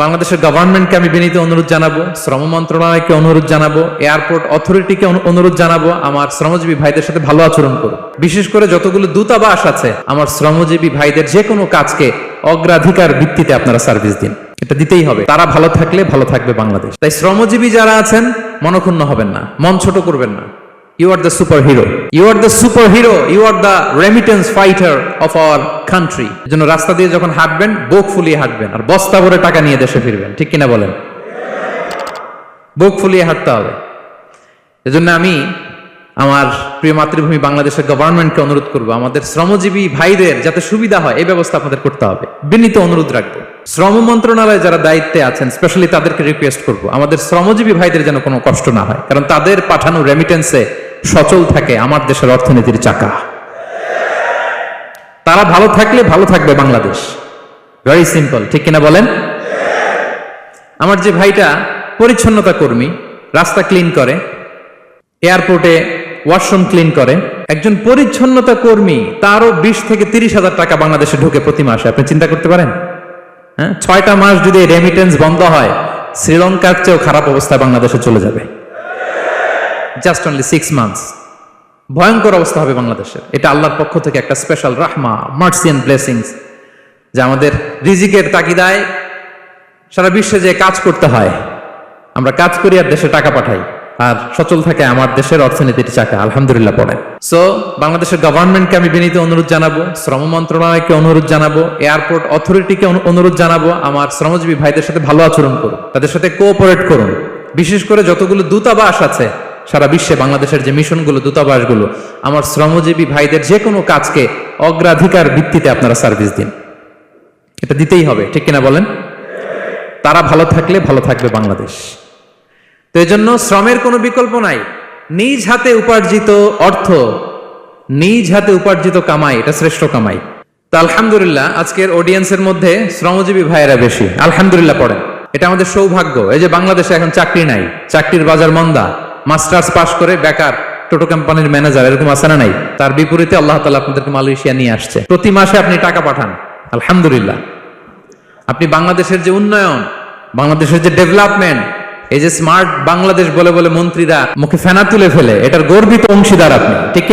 বাংলাদেশের গভর্নমেন্টকে আমি বিনীত অনুরোধ জানাবো, শ্রম মন্ত্রণালয়কে অনুরোধ জানাবো, এয়ারপোর্ট অথরিটিকে অনুরোধ জানাবো, আমার শ্রমজীবী ভাইদের সাথে ভালো আচরণ করুন। বিশেষ করে যতগুলো দূতাবাস আছে, আমার শ্রমজীবী ভাইদের যে কোনো কাজকে অগ্রাধিকার ভিত্তিতে আপনারা সার্ভিস দিন। এটা দিতেই হবে। তারা ভালো থাকলে ভালো থাকবে বাংলাদেশ। তাই শ্রমজীবী যারা আছেন মনক্ষুণ্ণ হবেন না, মন ছোট করবেন না। You are the superhero. You are the superhero. You are the remittance fighter of our country. এজন্য রাস্তা দিয়ে যখন হাঁটবেন, বুক ফুলিয়ে হাঁটবেন, আর বস্তা ভরে টাকা নিয়ে দেশে ফিরবেন। ঠিক কিনা বলেন? বুক ফুলিয়ে হাঁটতে হবে। এজন্য আমি আমার প্রিয় মাতৃভূমি বাংলাদেশের গভর্নমেন্টকে অনুরোধ করবো, আমাদের শ্রমজীবী ভাইদের যাতে সুবিধা হয় এই ব্যবস্থা আপনাদের করতে হবে। বিনীত অনুরোধ রাখবো। শ্রম মন্ত্রণালয়ে যারা দায়িত্বে আছেন, স্পেশালি তাদেরকে রিকোয়েস্ট করবো, আমাদের শ্রমজীবী ভাইদের যেন কোনো কষ্ট না হয়, কারণ তাদের পাঠানো রেমিটেন্সে সচল থাকে আমার দেশের অর্থনীতির চাকা। তারা ভালো থাকলে ভালো থাকবে বাংলাদেশ। Very simple. ঠিক কিনা বলেন? আমার যে ভাইটা পরিচ্ছন্নতা কর্মী, রাস্তা ক্লিন করে, এয়ারপোর্টে ওয়াশরুম ক্লিন করে, একজন পরিচ্ছন্নতা কর্মী, তারও 20 থেকে 30 হাজার টাকা বাংলাদেশে ঢোকে প্রতি মাসে। আপনি চিন্তা করতে পারেন? হ্যাঁ, 6টা মাস যদি রেমিটেন্স বন্ধ হয়, শ্রীলঙ্কার চেয়েও খারাপ অবস্থায় বাংলাদেশে চলে যাবে। Just only 6 months. ভয়ঙ্কর অবস্থা হবে বাংলাদেশের। এটা আল্লাহর পক্ষ থেকে একটা স্পেশাল রাহমা, মার্সি এন্ড ব্লেসিংস, যে আমাদের রিজিকের তাগিদায় সারা বিশ্বে যে কাজ করতে হয়, আমরা কাজ করি আর দেশে টাকা পাঠাই, আর সচল থাকে আমার দেশের অর্থনীতির চাকা। আলহামদুলিল্লাহ পড়েন। সো বাংলাদেশের গভর্নমেন্টকে আমি বিনীত অনুরোধ জানাবো, শ্রম মন্ত্রণালয়কে অনুরোধ জানাবো, এয়ারপোর্ট অথরিটিকে অনুরোধ জানাবো, আমার শ্রমজীবী ভাইদের সাথে ভালো আচরণ করুন, তাদের সাথে কোঅপারেট করুন। বিশেষ করে যতগুলো দূতাবাস আছে সারা বিশ্বে, বাংলাদেশের যে মিশনগুলো, দূতাবাসগুলো, আমার শ্রমজীবী ভাইদের যে কোনো কাজকে অগ্রাধিকার ভিত্তিতে আপনারা সার্ভিস দিন। এটা দিতেই হবে। ঠিক কিনা বলেন? তারা ভালো থাকলে ভালো থাকবে বাংলাদেশ। তো এই জন্য শ্রমের কোনো বিকল্প নাই। নিজ হাতে উপার্জিত অর্থ, নিজ হাতে উপার্জিত কামাই, এটা শ্রেষ্ঠ কামাই। তো আলহামদুলিল্লাহ আজকের অডিয়েন্সের মধ্যে শ্রমজীবী ভাইয়েরা বেশি। আলহামদুলিল্লাহ পড়েন। এটা আমাদের সৌভাগ্য। এই যে বাংলাদেশে এখন চাকরি নাই, চাকরির বাজার মন্দা, মাস্টার্স পাশ করে বেকার টোটো কোম্পানির ম্যানেজার, এরকম আছে না নাই? তার বিপরীতে আল্লাহ তাআলা আপনাদেরকে মালয়েশিয়া নিয়ে আসছে। প্রতি মাসে আপনি টাকা পাঠান, আলহামদুলিল্লাহ। আপনি বাংলাদেশের যে উন্নয়ন, বাংলাদেশের যে ডেভেলপমেন্ট, এই যে স্মার্ট বাংলাদেশ বলে বলে মন্ত্রীরা মুখে ফেনা তুলে ফেলে, এটার গর্বিত অংশীদার আপনি। ঠিক